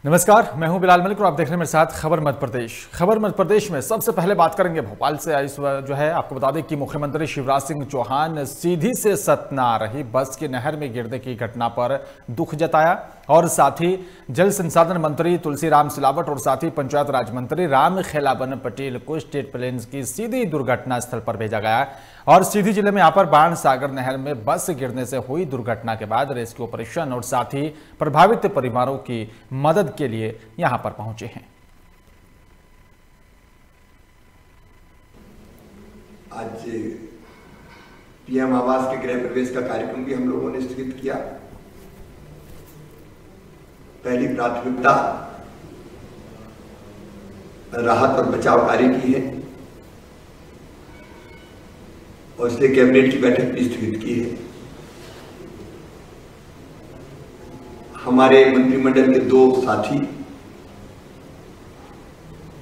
नमस्कार, मैं हूं बिलाल मलिक और आप देख रहे हैं मेरे साथ खबर मध्य प्रदेश। खबर मध्य प्रदेश में सबसे पहले बात करेंगे भोपाल से। इस जो है आपको बता दें कि मुख्यमंत्री शिवराज सिंह चौहान सीधी से सतना आ रही बस की नहर में गिरने की घटना पर दुख जताया और साथ ही जल संसाधन मंत्री तुलसीराम सिलावट और साथ ही पंचायत राज मंत्री रामखेलावन पटेल को स्टेट प्लेन्स की सीधी दुर्घटना स्थल पर भेजा गया और सीधी जिले में यहाँ पर बाण सागर नहर में बस गिरने से हुई दुर्घटना के बाद रेस्क्यू ऑपरेशन और साथ ही प्रभावित परिवारों की मदद के लिए यहां पर पहुंचे हैं। आज पीएम आवास के गृह प्रवेश का कार्यक्रम भी हम लोगों ने स्थगित किया। पहली प्राथमिकता राहत और बचाव कार्य की है और इसलिए कैबिनेट की बैठक भी स्थगित की है। हमारे मंत्रिमंडल के दो साथी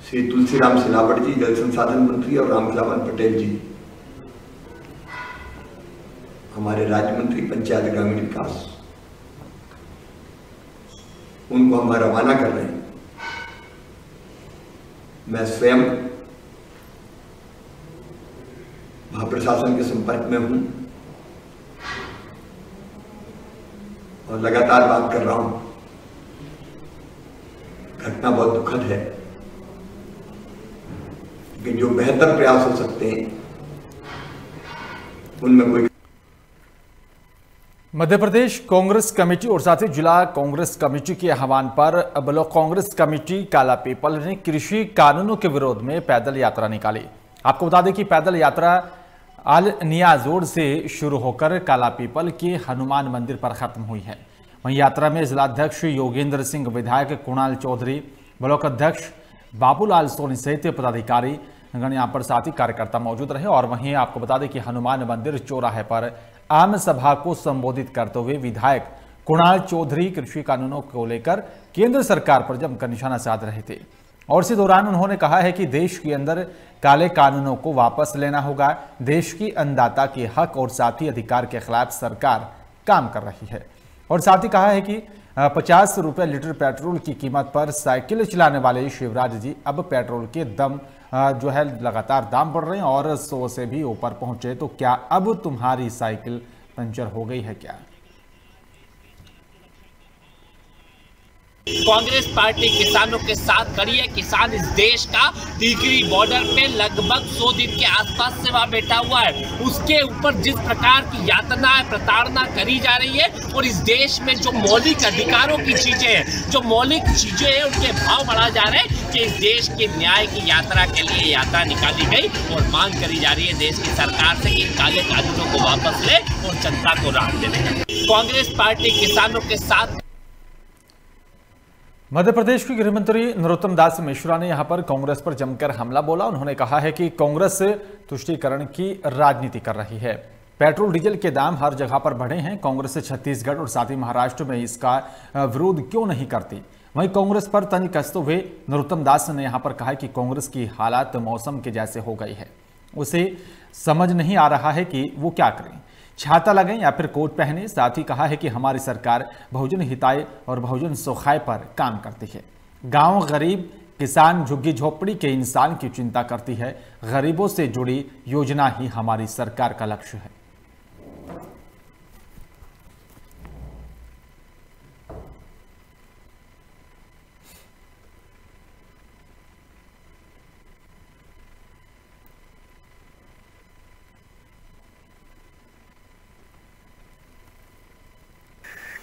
श्री तुलसीराम सिलावट जी जल संसाधन मंत्री और रामखेलावन पटेल जी हमारे राज्य मंत्री पंचायत ग्रामीण विकास, उनको हम रवाना कर रहे हैं। मैं स्वयं महाप्रशासन के संपर्क में हूं और लगातार बात कर रहा हूं। घटना बहुत दुखद है, लेकिन जो बेहतर प्रयास हो सकते हैं उनमें कोई। मध्य प्रदेश कांग्रेस कमेटी और साथ ही जिला कांग्रेस कमेटी के आह्वान पर ब्लॉक कांग्रेस कमेटी काला पीपल ने कृषि कानूनों के विरोध में पैदल यात्रा निकाली। आपको बता दें कि पैदल यात्रा अल नियाजोड़ से शुरू होकर काला पीपल के हनुमान मंदिर पर खत्म हुई है। वहीं यात्रा में जिलाध्यक्ष योगेंद्र सिंह, विधायक कुणाल चौधरी, ब्लॉक अध्यक्ष बाबूलाल सोनी सहित पदाधिकारी गण यहाँ पर साथ ही कार्यकर्ता मौजूद रहे। और वहीं आपको बता दें कि हनुमान मंदिर चौराहे पर आम सभा को संबोधित करते हुए विधायक कुणाल चौधरी कृषि कानूनों को लेकर केंद्र सरकार पर जमकर निशाना साध रहे थे और इसी दौरान उन्होंने कहा है कि देश के अंदर काले कानूनों को वापस लेना होगा। देश की अन्नदाता के हक और साथ ही अधिकार के खिलाफ सरकार काम कर रही है और साथ ही कहा है कि 50 रुपये लीटर पेट्रोल की कीमत पर साइकिल चलाने वाले शिवराज जी अब पेट्रोल के दम जो है लगातार दाम बढ़ रहे हैं और 100 से भी ऊपर पहुंचे, तो क्या अब तुम्हारी साइकिल पंचर हो गई है क्या? कांग्रेस पार्टी किसानों के साथ खड़ी है। किसान इस देश का टीकरी बॉर्डर पे लगभग 100 दिन के आसपास से वहां बैठा हुआ है। उसके ऊपर जिस प्रकार की यातना प्रताड़ना करी जा रही है और इस देश में जो मौलिक अधिकारों की चीजें हैं, जो मौलिक चीजें हैं, उनके भाव बढ़ा जा रहे हैं कि इस देश के न्याय की यात्रा के लिए यात्रा निकाली गई और मांग करी जा रही है देश की सरकार से कि काले कानूनों को वापस ले और जनता को राहत देने का। कांग्रेस पार्टी किसानों के साथ। मध्य प्रदेश के गृह मंत्री नरोत्तम दास मिश्रा ने यहां पर कांग्रेस पर जमकर हमला बोला। उन्होंने कहा है कि कांग्रेस तुष्टीकरण की राजनीति कर रही है। पेट्रोल डीजल के दाम हर जगह पर बढ़े हैं। कांग्रेस छत्तीसगढ़ और साथ ही महाराष्ट्र में इसका विरोध क्यों नहीं करती? वहीं कांग्रेस पर तंज कसते हुए नरोत्तम दास ने यहां पर कहा कि कांग्रेस की हालात मौसम के जैसे हो गई है, उसे समझ नहीं आ रहा है कि वो क्या करें, छाता लगाएं या फिर कोट पहने। साथ ही कहा है कि हमारी सरकार बहुजन हिताय और बहुजन सुखाय पर काम करती है। गांव गरीब किसान झुग्गी झोपड़ी के इंसान की चिंता करती है। गरीबों से जुड़ी योजना ही हमारी सरकार का लक्ष्य है।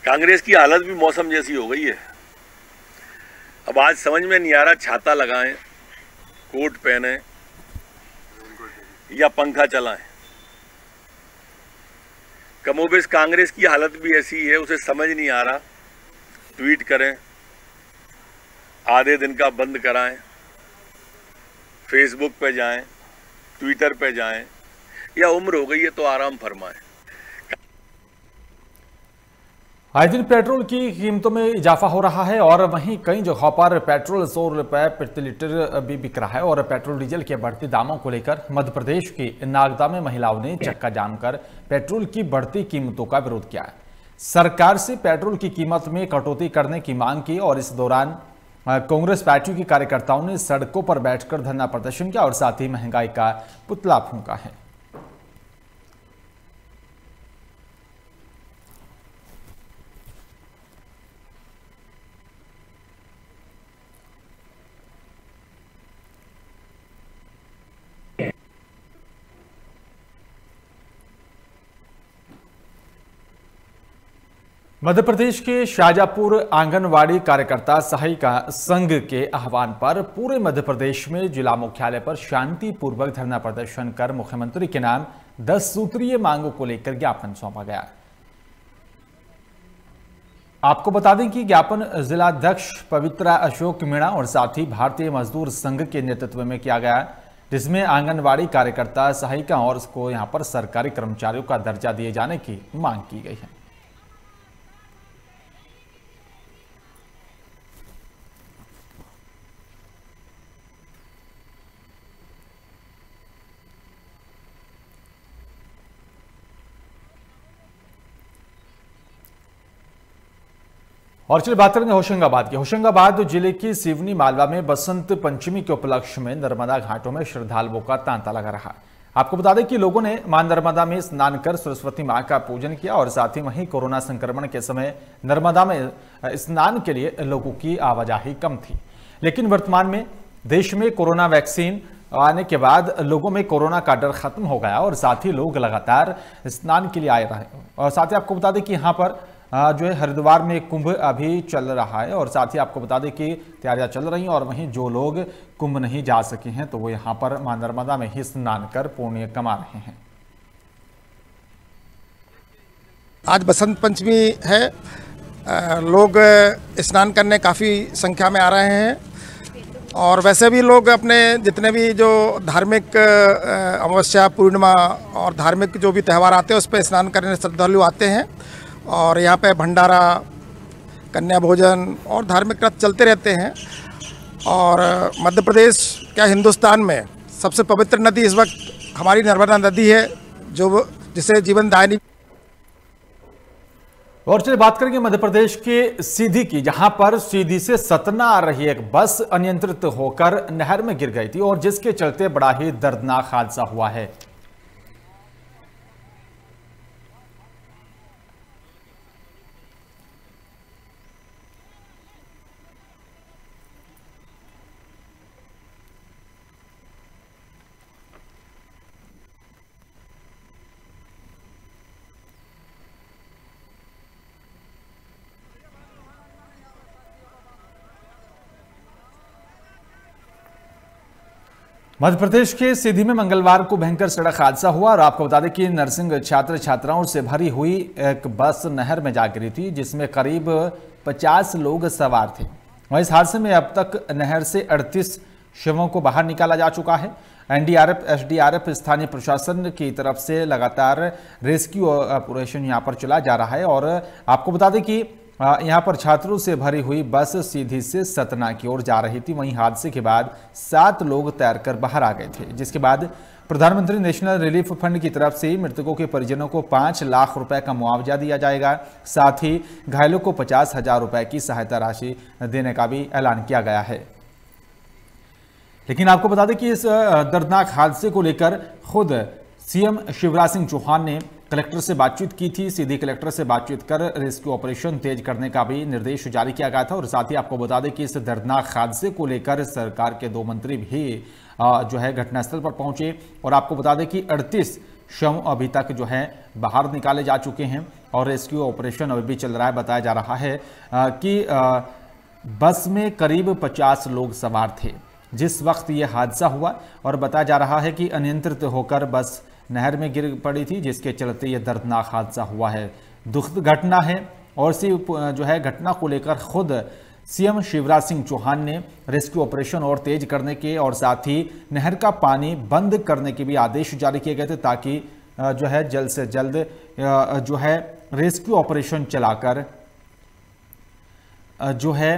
कांग्रेस की हालत भी मौसम जैसी हो गई है। अब आज समझ में नहीं आ रहा छाता लगाएं, कोट पहने या पंखा चलाएं। कमोबेश कांग्रेस की हालत भी ऐसी है, उसे समझ नहीं आ रहा। ट्वीट करें, आधे दिन का बंद कराएं, फेसबुक पे जाएं, ट्विटर पे जाएं, या उम्र हो गई है तो आराम फरमाएं। आए दिन पेट्रोल की कीमतों में इजाफा हो रहा है और वहीं कई जगहों पर पेट्रोल 100 रुपये प्रति लीटर भी बिक रहा है। और पेट्रोल डीजल के बढ़ते दामों को लेकर मध्य प्रदेश की नागदा में महिलाओं ने चक्का जाम कर पेट्रोल की बढ़ती कीमतों का विरोध किया। सरकार से पेट्रोल की कीमत में कटौती करने की मांग की और इस दौरान कांग्रेस पार्टी के कार्यकर्ताओं ने सड़कों पर बैठकर धरना प्रदर्शन किया और साथ ही महंगाई का पुतला फूंका है। मध्य प्रदेश के शाजापुर आंगनवाड़ी कार्यकर्ता सहायिका संघ के आह्वान पर पूरे मध्य प्रदेश में जिला मुख्यालय पर शांतिपूर्वक धरना प्रदर्शन कर मुख्यमंत्री के नाम 10 सूत्रीय मांगों को लेकर ज्ञापन सौंपा गया। आपको बता दें कि ज्ञापन जिलाध्यक्ष पवित्रा अशोक मीणा और साथ ही भारतीय मजदूर संघ के नेतृत्व में किया गया, जिसमें आंगनवाड़ी कार्यकर्ता सहायिका और उसको यहां पर सरकारी कर्मचारियों का दर्जा दिए जाने की मांग की गई है। और चलिए बात करेंगे होशंगाबाद की। होशंगाबाद जिले की सिवनी मालवा में बसंत पंचमी के उपलक्ष्य में नर्मदा घाटों में श्रद्धालुओं का तांता लगा रहा। आपको बता दें कि लोगों ने मां नर्मदा में स्नान कर सरस्वती मां का पूजन किया और साथ ही वहीं कोरोना संक्रमण के समय नर्मदा में स्नान के लिए लोगों की आवाजाही कम थी, लेकिन वर्तमान में देश में कोरोना वैक्सीन आने के बाद लोगों में कोरोना का डर खत्म हो गया और साथ ही लोग लगातार स्नान के लिए आए रहे। और साथ ही आपको बता दें कि यहाँ पर जो है हरिद्वार में कुंभ अभी चल रहा है और साथ ही आपको बता दें कि तैयारियां चल रही हैं और वहीं जो लोग कुंभ नहीं जा सके हैं तो वो यहाँ पर मां नर्मदा में ही स्नान कर पुण्य कमा रहे हैं। आज बसंत पंचमी है, लोग स्नान करने काफ़ी संख्या में आ रहे हैं और वैसे भी लोग अपने जितने भी जो धार्मिक अमावस्या पूर्णिमा और धार्मिक जो भी त्यौहार आते हैं उस पर स्नान करने श्रद्धालु आते हैं और यहाँ पे भंडारा, कन्या भोजन और धार्मिक रथ चलते रहते हैं। और मध्य प्रदेश क्या हिंदुस्तान में सबसे पवित्र नदी इस वक्त हमारी नर्मदा नदी है, जो जिसे जीवनदायिनी। और चलिए बात करेंगे मध्य प्रदेश के सीधी की, जहां पर सीधी से सतना आ रही एक बस अनियंत्रित होकर नहर में गिर गई थी और जिसके चलते बड़ा ही दर्दनाक हादसा हुआ है। मध्य प्रदेश के सीधी में मंगलवार को भयंकर सड़क हादसा हुआ और आपको बता दें कि नर्सिंग छात्र छात्राओं से भरी हुई एक बस नहर में जा गिरी थी, जिसमें करीब 50 लोग सवार थे। वहीं इस हादसे में अब तक नहर से 38 शवों को बाहर निकाला जा चुका है। एनडीआरएफ, एसडीआरएफ, स्थानीय प्रशासन की तरफ से लगातार रेस्क्यू ऑपरेशन यहां पर चला जा रहा है। और आपको बता दें कि यहां पर छात्रों से भरी हुई बस सीधी से सतना की ओर जा रही थी। वहीं हादसे के बाद 7 लोग तैरकर बाहर आ गए थे, जिसके बाद प्रधानमंत्री नेशनल रिलीफ फंड की तरफ से मृतकों के परिजनों को 5 लाख रुपए का मुआवजा दिया जाएगा। साथ ही घायलों को 50,000 रुपए की सहायता राशि देने का भी ऐलान किया गया है। लेकिन आपको बता दें कि इस दर्दनाक हादसे को लेकर खुद सीएम शिवराज सिंह चौहान ने कलेक्टर से बातचीत की थी। सीधी कलेक्टर से बातचीत कर रेस्क्यू ऑपरेशन तेज करने का भी निर्देश जारी किया गया था। और साथ ही आपको बता दें कि इस दर्दनाक हादसे को लेकर सरकार के 2 मंत्री भी जो है घटनास्थल पर पहुंचे और आपको बता दें कि 38 शव अभी तक जो है बाहर निकाले जा चुके हैं और रेस्क्यू ऑपरेशन अभी भी चल रहा है। बताया जा रहा है कि बस में करीब 50 लोग सवार थे जिस वक्त ये हादसा हुआ और बताया जा रहा है कि अनियंत्रित होकर बस नहर में गिर पड़ी थी, जिसके चलते ये दर्दनाक हादसा हुआ है। दुखद घटना है और इसी जो है घटना को लेकर खुद सीएम शिवराज सिंह चौहान ने रेस्क्यू ऑपरेशन और तेज करने के और साथ ही नहर का पानी बंद करने के भी आदेश जारी किए गए थे, ताकि जो है जल्द से जल्द जो है रेस्क्यू ऑपरेशन चलाकर जो है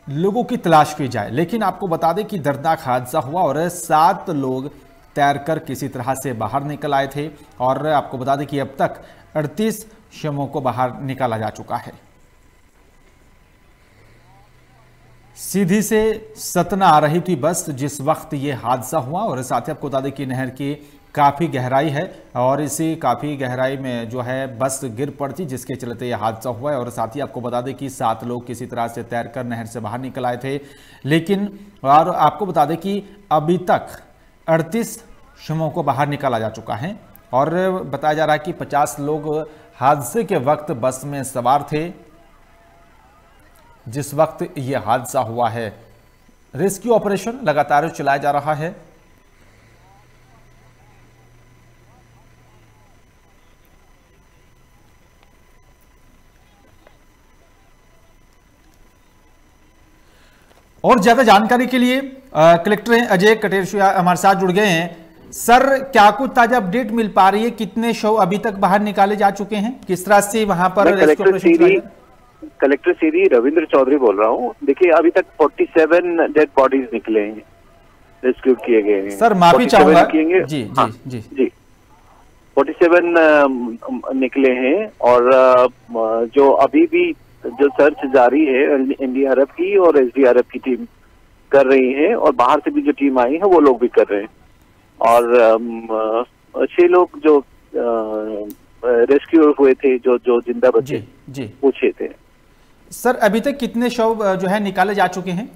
लोगों की तलाश की जाए। लेकिन आपको बता दें कि दर्दनाक हादसा हुआ और 7 लोग तैरकर किसी तरह से बाहर निकल आए थे और आपको बता दें कि अब तक 38 शवों को बाहर निकाला जा चुका है। सीधी से सतना आ रही थी बस जिस वक्त ये हादसा हुआ, और साथ ही आपको बता दें कि नहर की काफ़ी गहराई है और इसी काफ़ी गहराई में जो है बस गिर पड़ती, जिसके चलते यह हादसा हुआ है। और साथ ही आपको बता दें कि 7 लोग किसी तरह से तैरकर नहर से बाहर निकल आए थे, लेकिन और आपको बता दें कि अभी तक 38 शवों को बाहर निकाला जा चुका है और बताया जा रहा है कि 50 लोग हादसे के वक्त बस में सवार थे जिस वक्त यह हादसा हुआ है। रेस्क्यू ऑपरेशन लगातार चलाया जा रहा है। और ज्यादा जानकारी के लिए कलेक्टर हैं अजय कटेरिया हमारे साथ जुड़ गए हैं। सर, क्या कुछ ताजा अपडेट मिल पा रही है? कितने शव अभी तक बाहर निकाले जा चुके हैं? किस तरह से वहां पर कलेक्टर सीरी रविंद्र चौधरी बोल रहा हूँ। देखिए, अभी तक 47 डेड बॉडीज निकले हैं, रेस्क्यू किए गए हैं। सर माफी चाहूंगा जी। 47 निकले हैं और जो अभी भी जो सर्च जारी है एनडीआरएफ की और एसडीआरएफ की टीम कर रही है और बाहर से भी जो टीम आई है वो लोग भी कर रहे हैं। और 6 लोग जो रेस्क्यू हुए थे, जो जिंदा बचे वो 6 थे। सर अभी तक कितने शव जो है निकाले जा चुके हैं?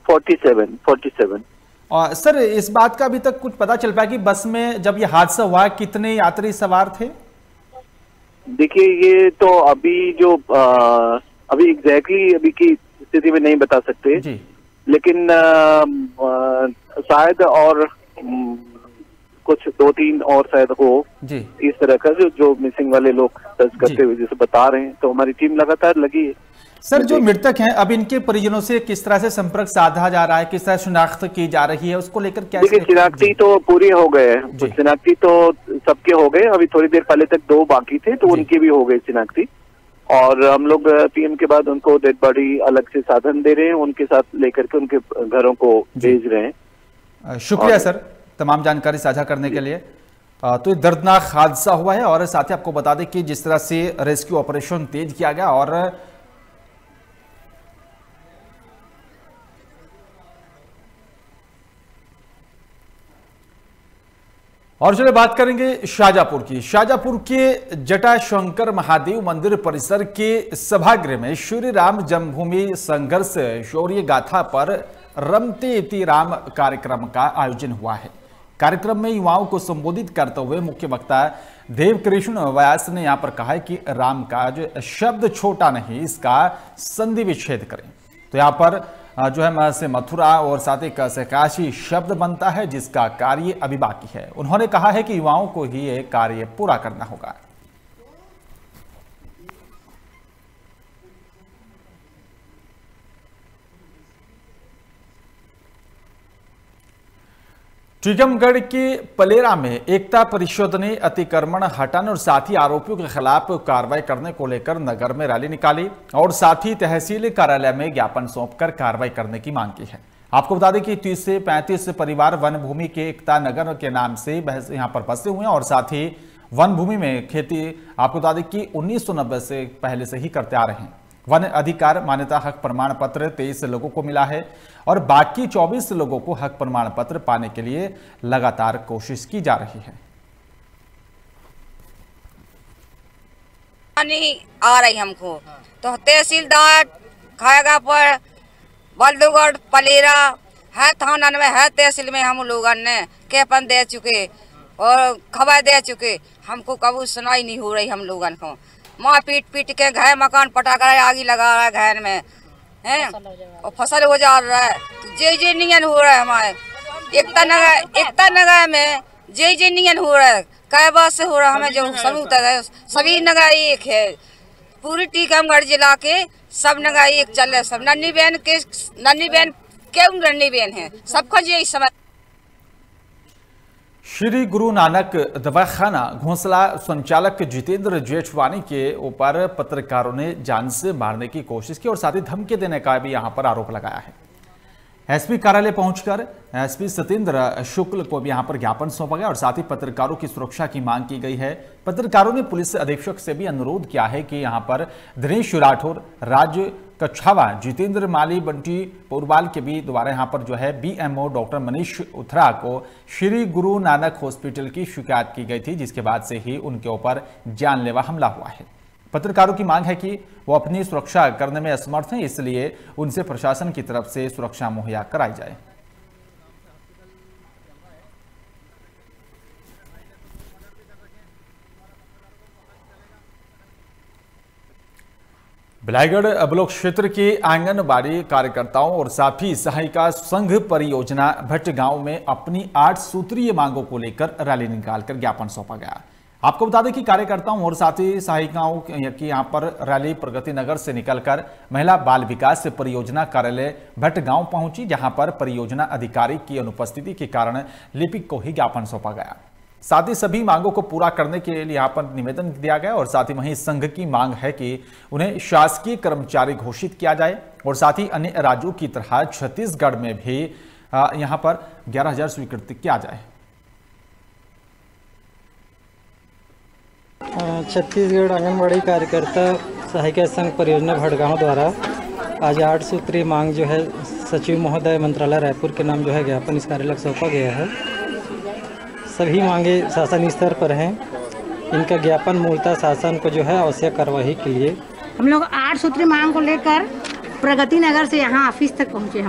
47। और सर इस बात का अभी तक कुछ पता चल पाया कि बस में जब ये हादसा हुआ कितने यात्री सवार थे? देखिए, ये तो अभी जो अभी एग्जैक्टली अभी की स्थिति में नहीं बता सकते जी। लेकिन शायद और कुछ 2-3 और शायद हो जी। इस तरह का जो मिसिंग वाले लोग सर्च करते हुए जैसे बता रहे हैं, तो हमारी टीम लगातार लगी है। सर जो मृतक हैं अब इनके परिजनों से किस तरह से संपर्क साधा जा रहा है, किस तरह शिनाख्त की जा रही है, उसको लेकर क्या? देखिए, शिनाख्ती तो पूरी हो गए हैं, शिनाख्ती तो सबके हो गए। अभी थोड़ी देर पहले तक 2 बाकी थे तो उनकी भी हो गई शिनाख्ती। और हम लोग पीएम के बाद उनको डेड बॉडी अलग से साधन दे रहे हैं, उनके साथ लेकर के उनके घरों को भेज रहे हैं। शुक्रिया सर तमाम जानकारी साझा करने के लिए। तो दर्दनाक हादसा हुआ है और साथ ही आपको बता दें कि जिस तरह से रेस्क्यू ऑपरेशन तेज किया गया और चलिए बात करेंगे शाहजहांपुर की। शाहजहांपुर के जटाशंकर महादेव मंदिर परिसर के सभागृह में श्री राम जन्मभूमि संघर्ष शौर्य गाथा पर रमते इति राम कार्यक्रम का आयोजन हुआ है। कार्यक्रम में युवाओं को संबोधित करते हुए मुख्य वक्ता देवकृष्ण व्यास ने यहां पर कहा है कि राम का जो शब्द छोटा नहीं, इसका संधि विच्छेद करें। तो यहां पर जो है से मथुरा और साथ ही से काशी शब्द बनता है जिसका कार्य अभी बाकी है। उन्होंने कहा है कि युवाओं को ही ये कार्य पूरा करना होगा। टीकमगढ़ के पलेरा में एकता परिषद ने अतिक्रमण हटाने और साथ ही आरोपियों के खिलाफ कार्रवाई करने को लेकर नगर में रैली निकाली और साथ ही तहसील कार्यालय में ज्ञापन सौंपकर कार्रवाई करने की मांग की है। आपको बता दें कि 30 से 35 परिवार वन भूमि के एकता नगर के नाम से यहां पर बसे हुए हैं और साथ ही वन भूमि में खेती आपको बता दें कि 1990 से पहले से ही करते आ रहे हैं। वन अधिकार मान्यता हक प्रमाण पत्र 23 लोगों को मिला है और बाकी 24 लोगों को हक प्रमाण पत्र पाने के लिए लगातार कोशिश की जा रही है। नहीं आ रही हमको तो तहसीलदार खाएगा पर बल्लूगढ़ पलेरा है, थाना में है, तहसील में हम लोगों ने ज्ञापन दे चुके और खबर दे चुके, हमको कभी सुनाई नहीं हो रही। हम लोगों को माँ पीट के घर मकान पटा कर आगे लगा रहा है घर में हैं और फसल हो जा रहा है। जे नियन हो रहा है हमारे एकता नगर में जे नियन हो रहा है। कै बात से हो रहा है हमें जो सबूत है, सभी नगर एक है, पूरी टीकमगढ़ जिला के सब नगर एक चल रहे। सब नन्ही बहन क्यों नन्ही बहन है, सबको यही समझ। श्री गुरु नानक दवाखाना घोंसला संचालक जितेंद्र जेठवानी के ऊपर पत्रकारों ने जान से मारने की कोशिश की और साथ ही धमकी देने का भी यहां पर आरोप लगाया है। एसपी कार्यालय पहुंचकर एसपी सत्येंद्र शुक्ल को भी यहां पर ज्ञापन सौंपा गया और साथ ही पत्रकारों की सुरक्षा की मांग की गई है। पत्रकारों ने पुलिस अधीक्षक से भी अनुरोध किया है कि यहां पर दिनेश राठौर, राज कछावा, जितेंद्र माली, बंटी पोरवाल के भी द्वारा यहाँ पर जो है बीएमओ डॉक्टर मनीष उथरा को श्री गुरु नानक हॉस्पिटल की शिकायत की गई थी, जिसके बाद से ही उनके ऊपर जानलेवा हमला हुआ है। पत्रकारों की मांग है कि वो अपनी सुरक्षा करने में असमर्थ हैं, इसलिए उनसे प्रशासन की तरफ से सुरक्षा मुहैया कराई जाए। बिलाईगढ़ ब्लॉक क्षेत्र के आंगनबाड़ी कार्यकर्ताओं और साथी सहायिका संघ परियोजना भट्ट गांव में अपनी 8 सूत्रीय मांगों को लेकर रैली निकालकर ज्ञापन सौंपा गया। आपको बता दें कि कार्यकर्ताओं और साथी सहायिकाओं की यहां पर रैली प्रगति नगर से निकलकर महिला बाल विकास परियोजना कार्यालय भट्ट गांव पहुंची, जहां पर परियोजना अधिकारी की अनुपस्थिति के कारण लिपिक को ही ज्ञापन सौंपा गया। साथ ही सभी मांगों को पूरा करने के लिए यहाँ पर निवेदन दिया गया और साथ ही वहीं संघ की मांग है कि उन्हें शासकीय कर्मचारी घोषित किया जाए और साथ ही अन्य राज्यों की तरह छत्तीसगढ़ में भी यहाँ पर 11,000 स्वीकृत किया जाए। छत्तीसगढ़ आंगनबाड़ी कार्यकर्ता सहायिका संघ परियोजना भटगांव द्वारा आज 8 सूत्रीय मांग जो है सचिव महोदय मंत्रालय रायपुर के नाम जो है ज्ञापन इस कार्यालय सौंपा गया है। सभी मांगे शासन स्तर पर हैं। इनका ज्ञापन मूलतः शासन को जो है आवश्यक कार्रवाई के लिए हम लोग 8 सूत्रीय मांग को लेकर प्रगति नगर से यहाँ ऑफिस तक पहुँचे।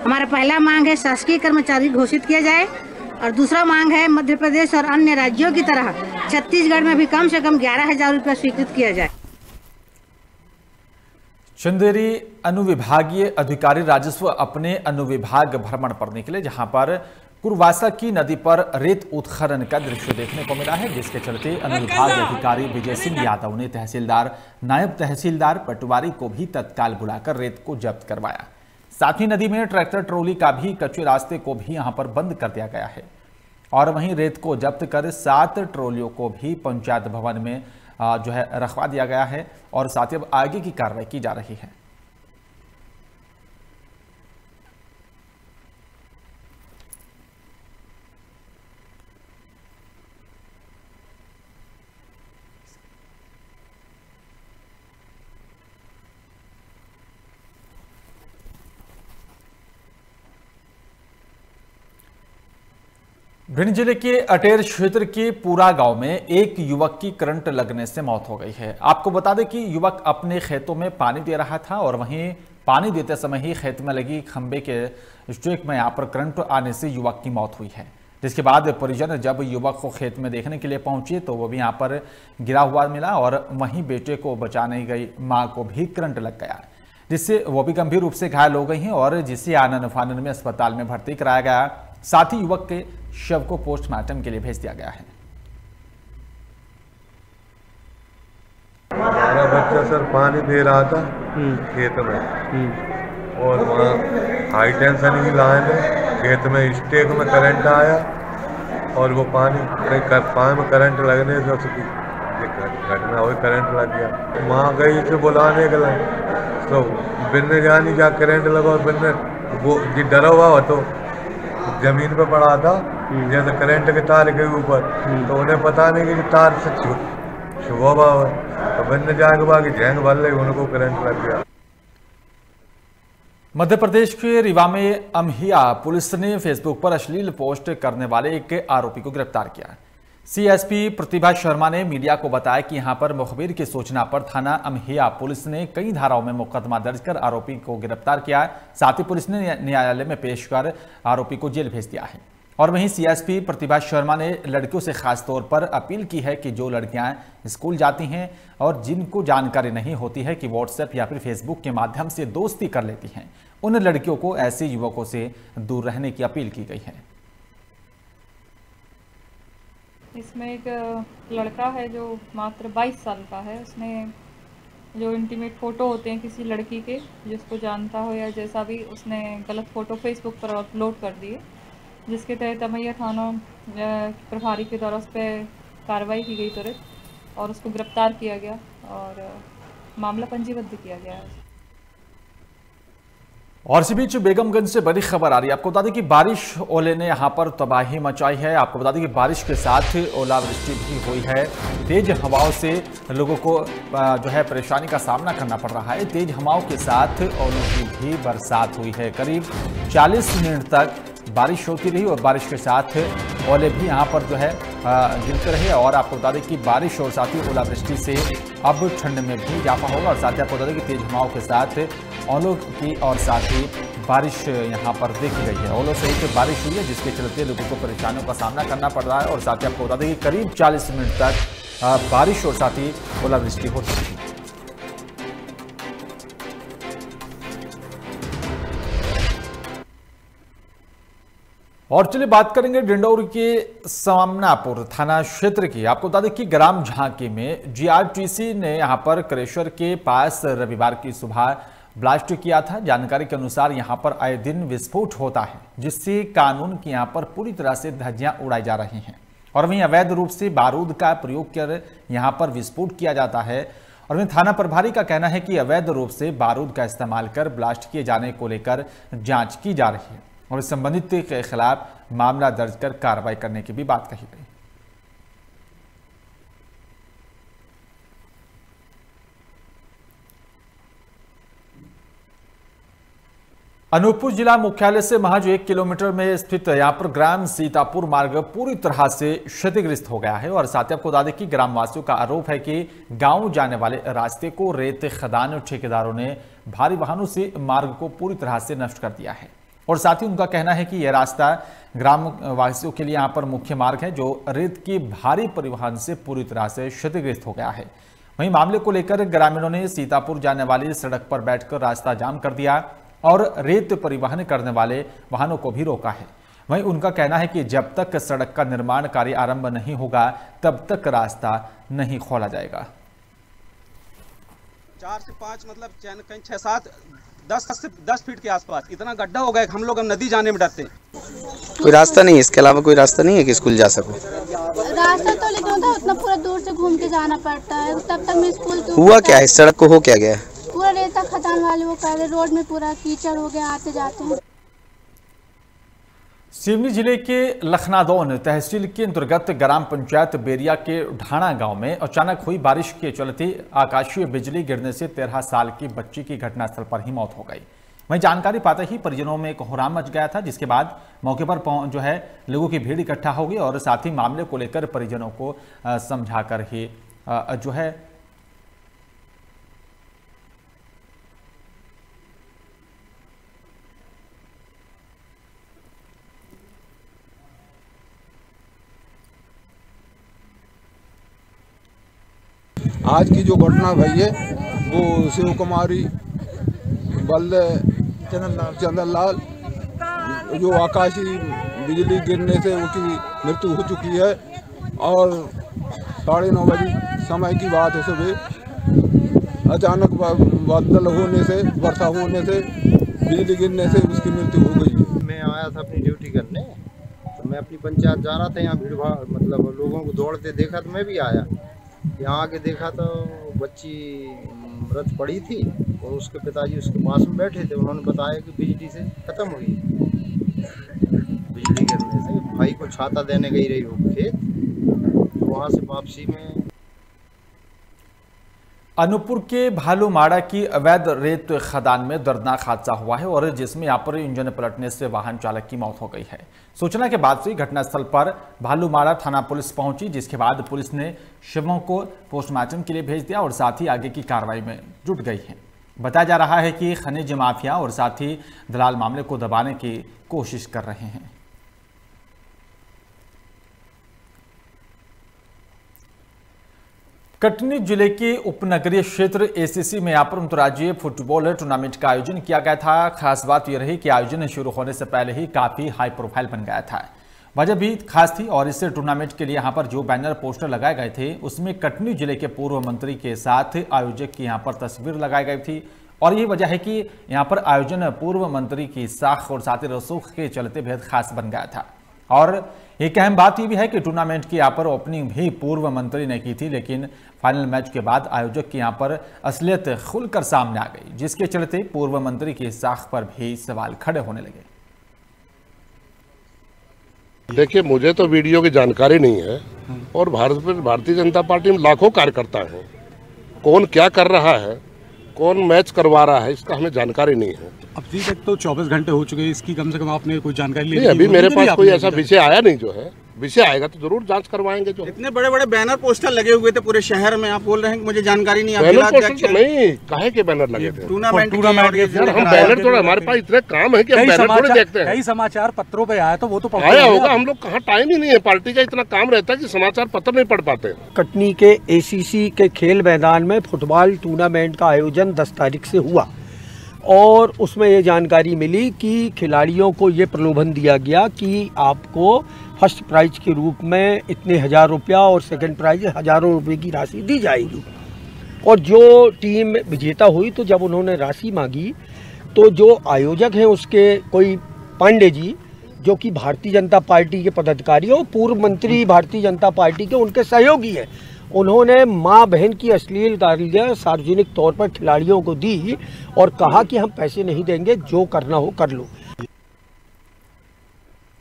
हमारा पहला मांग है शासकीय कर्मचारी घोषित किया जाए और दूसरा मांग है मध्य प्रदेश और अन्य राज्यों की तरह छत्तीसगढ़ में भी कम से कम 11,000 रुपया स्वीकृत किया जाए। चंदेरी अनुविभागीय अधिकारी राजस्व अपने अनुविभाग भ्रमण पर निकले, जहां पर कुरवासा की नदी पर रेत उत्खनन का दृश्य देखने को मिला है, जिसके चलते अनुविभाग अधिकारी विजय सिंह यादव ने तहसीलदार, नायब तहसीलदार पटवारी को भी तत्काल बुलाकर रेत को जब्त करवाया। साथ ही नदी में ट्रैक्टर ट्रॉली का भी कच्चे रास्ते को भी यहां पर बंद कर दिया गया है और वहीं रेत को जब्त कर 7 ट्रॉलियों को भी पंचायत भवन में जो है रखवा दिया गया है और साथ ही अब आगे की कार्रवाई की जा रही है। भिंड जिले के अटेर क्षेत्र के पूरा गांव में एक युवक की करंट लगने से मौत हो गई है। आपको बता दें कि युवक अपने खेतों में पानी दे रहा था और वहीं पानी देते समय ही खेत में लगी खंबे के स्ट्रिक में यहाँ पर करंट आने से युवक की मौत हुई है, जिसके बाद परिजन जब युवक को खेत में देखने के लिए पहुंचे तो वो भी यहाँ पर गिरा हुआ मिला और वहीं बेटे को बचाने गई माँ को भी करंट लग गया, जिससे वो भी गंभीर रूप से घायल हो गई हैं और जिसे आनन फानन में अस्पताल में भर्ती कराया गया। साथ ही युवक के शव को पोस्टमार्टम के लिए भेज दिया गया है। मेरा बच्चा सर पानी दे रहा था खेत में और वहाँ हाई टेंशन की लाइन है, खेत में स्टेक में करंट आया और वो पानी में करंट लगने से उसकी घटना हुई, करंट लग गया। माँ गई से बुलाने के लिए तो बिन्ने जानी जा करंट लगा और बिन्ने वो डरा हुआ हो तो जमीन पे पड़ा था जैसे करंट के तार के ऊपर, तो उन्हें पता नहीं कि तार से छुआ हुआ है तो बिन्ने जाके बाकी झैंग भर ले उनको करंट लग गया। मध्य प्रदेश के रीवा में अमहिया पुलिस ने फेसबुक पर अश्लील पोस्ट करने वाले एक आरोपी को गिरफ्तार किया। सीएसपी प्रतिभा शर्मा ने मीडिया को बताया कि यहां पर मुखबिर की सूचना पर थाना अमहिया पुलिस ने कई धाराओं में मुकदमा दर्ज कर आरोपी को गिरफ्तार किया। साथ ही पुलिस ने न्यायालय में पेश कर आरोपी को जेल भेज दिया है। और वहीं सीएसपी प्रतिभा शर्मा ने लड़कियों से खास तौर पर अपील की है कि जो लड़कियां स्कूल जाती हैं और जिनको जानकारी नहीं होती है कि व्हाट्सएप या फिर फेसबुक के माध्यम से दोस्ती कर लेती हैं, उन लड़कियों को ऐसे युवकों से दूर रहने की अपील की गई है। इसमें एक लड़का है जो मात्र 22 साल का है, उसने जो इंटीमेट फ़ोटो होते हैं किसी लड़की के जिसको जानता हो या जैसा भी, उसने गलत फ़ोटो फेसबुक पर अपलोड कर दिए, जिसके तहत अमैया थाना प्रभारी के द्वारा उस पर कार्रवाई की गई तुरंत और उसको गिरफ्तार किया गया और मामला पंजीबद्ध किया गया है। और इसी बीच बेगमगंज से बड़ी खबर आ रही है। आपको बता दें कि बारिश ओले ने यहां पर तबाही मचाई है। आपको बता दें कि बारिश के साथ ओलावृष्टि भी हुई है। तेज हवाओं से लोगों को जो है परेशानी का सामना करना पड़ रहा है। तेज हवाओं के साथ ओलों की भी बरसात हुई है। करीब 40 मिनट तक बारिश होती रही और बारिश के साथ ओले भी यहाँ पर जो है गिरते रहे। और आपको बता दें कि बारिश और साथ ही ओलावृष्टि से अब ठंड में भी इजाफा होगा। और साथ ही आपको बता दें कि तेज हवाओं के साथ ओलों की और साथ ही बारिश यहाँ पर देखी गई है। ओलों सहित बारिश हुई है जिसके चलते लोगों को परेशानियों का सामना करना पड़ रहा है। और साथ ही आपको बता दें कि करीब 40 मिनट तक बारिश और साथ ही ओलावृष्टि होती रही। और चलिए बात करेंगे डिंडौर के सामनापुर थाना क्षेत्र की। आपको बता दें कि ग्राम झांकी में जीआरटीसी ने यहां पर क्रेशर के पास रविवार की सुबह ब्लास्ट किया था। जानकारी के अनुसार यहां पर आए दिन विस्फोट होता है जिससे कानून की यहां पर पूरी तरह से धज्जियां उड़ाई जा रही हैं। और वहीं अवैध रूप से बारूद का प्रयोग कर यहां पर विस्फोट किया जाता है। और वहीं थाना प्रभारी का कहना है कि अवैध रूप से बारूद का इस्तेमाल कर ब्लास्ट किए जाने को लेकर जांच की जा रही है और संबंधित के खिलाफ मामला दर्ज कर कार्रवाई करने की भी बात कही गई। अनूपपुर जिला मुख्यालय से महज 1 किलोमीटर में स्थित यहां पर ग्राम सीतापुर मार्ग पूरी तरह से क्षतिग्रस्त हो गया है। और साथ ही आपको बता दें कि ग्रामवासियों का आरोप है कि गांव जाने वाले रास्ते को रेत खदान ठेकेदारों ने भारी वाहनों से मार्ग को पूरी तरह से नष्ट कर दिया है। और साथ ही उनका कहना है कि यह रास्ता ग्राम वासियों के लिए यहाँ पर मुख्य मार्ग है जो रेत की भारी परिवहन से पूरी तरह से क्षतिग्रस्त हो गया है। वहीं मामले को लेकर ग्रामीणों ने सीतापुर जाने वाली सड़क पर बैठकर रास्ता जाम कर दिया और रेत परिवहन करने वाले वाहनों को भी रोका है। वहीं उनका कहना है कि जब तक सड़क का निर्माण कार्य आरंभ नहीं होगा तब तक रास्ता नहीं खोला जाएगा। 4 से 5 मतलब कहीं 6-7 10 फीट के आसपास इतना गड्ढा हो गया कि हम लोग नदी जाने में डरते हैं। कोई रास्ता नहीं है, इसके अलावा कोई रास्ता नहीं है कि स्कूल जा सको। रास्ता तो लेकिन होता है उतना पूरा दूर से घूम के जाना पड़ता है। तब तक मैं स्कूल हुआ क्या है, इस सड़क को हो क्या गया? पूरा रेता खदान वाले वो कर रहे, रोड में पूरा कीचड़ हो गया, आते जाते हैं। सिवनी जिले के लखनादौन तहसील के अंतर्गत ग्राम पंचायत बेरिया के ढाणा गांव में अचानक हुई बारिश के चलते आकाशीय बिजली गिरने से 13 साल की बच्ची की घटनास्थल पर ही मौत हो गई। वहीं जानकारी पाते ही परिजनों में कोहराम मच गया था जिसके बाद मौके पर जो है लोगों की भीड़ इकट्ठा हो गई और साथ ही मामले को लेकर परिजनों को समझाकर ही जो है आज की जो घटना भई है वो शिव कुमारी बल्ले चंदनलाल जो आकाशीय बिजली गिरने से उनकी मृत्यु हो चुकी है और 9:30 बजे समय की बात है। सुबह अचानक बादल होने से वर्षा होने से बिजली गिरने से उसकी मृत्यु हो गई। मैं आया था अपनी ड्यूटी करने, तो मैं अपनी पंचायत जा रहा था। यहाँ भीड़ भाड़ मतलब लोगों को दौड़ते देखा तो मैं भी आया। यहाँ आके देखा तो बच्ची मृत पड़ी थी और उसके पिताजी उसके पास में बैठे थे। उन्होंने बताया कि बिजली से खत्म हुई, बिजली गिरने से। भाई को छाता देने गई रही हो खेत, वहाँ से वापसी में। अनूपपुर के भालूमाड़ा की अवैध रेत खदान में दर्दनाक हादसा हुआ है और जिसमें यहाँ पर इंजन पलटने से वाहन चालक की मौत हो गई है। सूचना के बाद से घटनास्थल पर भालूमाड़ा थाना पुलिस पहुंची जिसके बाद पुलिस ने शवों को पोस्टमार्टम के लिए भेज दिया और साथ ही आगे की कार्रवाई में जुट गई है। बताया जा रहा है कि खनिज माफिया और साथ ही दलाल मामले को दबाने की कोशिश कर रहे हैं। कटनी जिले के उपनगरीय क्षेत्र एसीसी में यहाँ पर अंतर्राज्यीय फुटबॉल टूर्नामेंट का आयोजन किया गया था। खास बात यह रही कि आयोजन शुरू होने से पहले ही काफी हाई प्रोफाइल बन गया था। वजह भी खास थी और इस टूर्नामेंट के लिए यहाँ पर जो बैनर पोस्टर लगाए गए थे उसमें कटनी जिले के पूर्व मंत्री के साथ आयोजक की यहाँ पर तस्वीर लगाई गई थी। और यही वजह है कि यहाँ पर आयोजन पूर्व मंत्री की साख और साथ ही रसूख के चलते बेहद खास बन गया था। और एक अहम बात यह भी है कि टूर्नामेंट की यहाँ पर ओपनिंग भी पूर्व मंत्री ने की थी, लेकिन फाइनल मैच के बाद आयोजक की यहाँ पर असलियत खुलकर सामने आ गई, जिसके चलते पूर्व मंत्री की साख पर भी सवाल खड़े होने लगे। देखिए, मुझे तो वीडियो की जानकारी नहीं है और भारतीय जनता पार्टी में लाखों कार्यकर्ता हैं। कौन क्या कर रहा है, कौन मैच करवा रहा है, इसका हमें जानकारी नहीं है। अभी तक तो 24 घंटे हो चुके हैं, इसकी कम से कम आपने कोई जानकारी ली? नहीं, अभी मेरे पास कोई ऐसा विषय आया नहीं। जो है विषय आएगा तो जरूर जांच करवाएंगे। जो इतने बड़े बड़े बैनर पोस्टर लगे हुए थे पूरे शहर में, आप बोल रहे हैं कि मुझे जानकारी नहीं। बैनर पोस्टर तो नहीं, काहे के बैनर लगे थे? टूर्नामेंट हम बैनर थोड़ा, हमारे पास इतने काम है कि हम बैनर थोड़े देखते हैं। कई समाचार पत्रों पे आया तो वो तो आया होगा, हम लोग कहाँ, टाइम ही नहीं है। पार्टी का इतना काम रहता है कि समाचार पत्र नहीं पढ़ पाते। कटनी के ACC के खेल मैदान में फुटबॉल टूर्नामेंट का आयोजन 10 तारीख से हुआ और उसमें ये जानकारी मिली कि खिलाड़ियों को ये प्रलोभन दिया गया कि आपको फर्स्ट प्राइज के रूप में इतने हजार रुपया और सेकंड प्राइज हजारों रुपए की राशि दी जाएगी। और जो टीम विजेता हुई तो जब उन्होंने राशि मांगी तो जो आयोजक हैं उसके कोई पांडे जी, जो कि भारतीय जनता पार्टी के पदाधिकारी और पूर्व मंत्री भारतीय जनता पार्टी के उनके सहयोगी हैं, उन्होंने माँ बहन की अश्लील गालियाँ सार्वजनिक तौर पर खिलाड़ियों को दी और कहा कि हम पैसे नहीं देंगे, जो करना हो कर लो।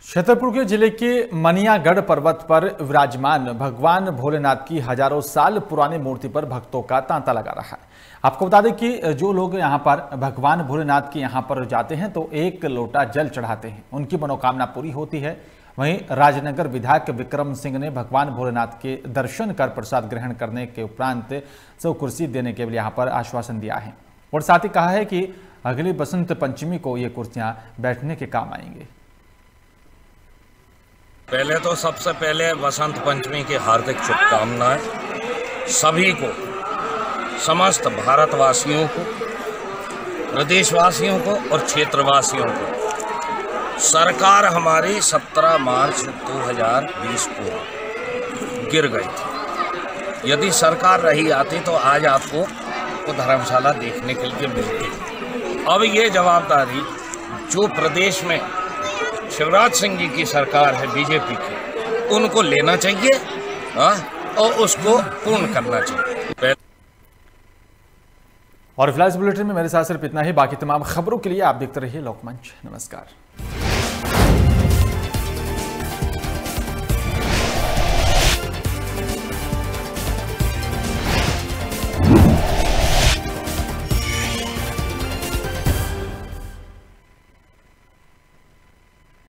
छतरपुर के जिले के मनियागढ़ पर्वत पर विराजमान भगवान भोलेनाथ की हजारों साल पुरानी मूर्ति पर भक्तों का तांता लगा रहा है। आपको बता दें कि जो लोग यहां पर भगवान भोलेनाथ के यहां पर जाते हैं तो एक लोटा जल चढ़ाते हैं, उनकी मनोकामना पूरी होती है। वहीं राजनगर विधायक विक्रम सिंह ने भगवान भोलेनाथ के दर्शन कर प्रसाद ग्रहण करने के उपरांत 100 कुर्सी देने के लिए यहाँ पर आश्वासन दिया है और साथ ही कहा है कि अगली बसंत पंचमी को ये कुर्सियां बैठने के काम आएंगे। पहले तो सबसे पहले बसंत पंचमी की हार्दिक शुभकामनाएं सभी को, समस्त भारतवासियों को, प्रदेशवासियों को और क्षेत्रवासियों को। सरकार हमारी 17 मार्च 2020 को गिर गई थी। यदि सरकार रही आती तो आज आपको वो धर्मशाला देखने के लिए मिलती। अब ये जवाबदारी जो प्रदेश में शिवराज सिंह जी की सरकार है बीजेपी की, उनको लेना चाहिए और उसको पूर्ण करना चाहिए। और फिलहाल इस बुलेटिन में मेरे साथ सिर्फ इतना ही। बाकी तमाम खबरों के लिए आप देखते रहिए लोकमंच। नमस्कार।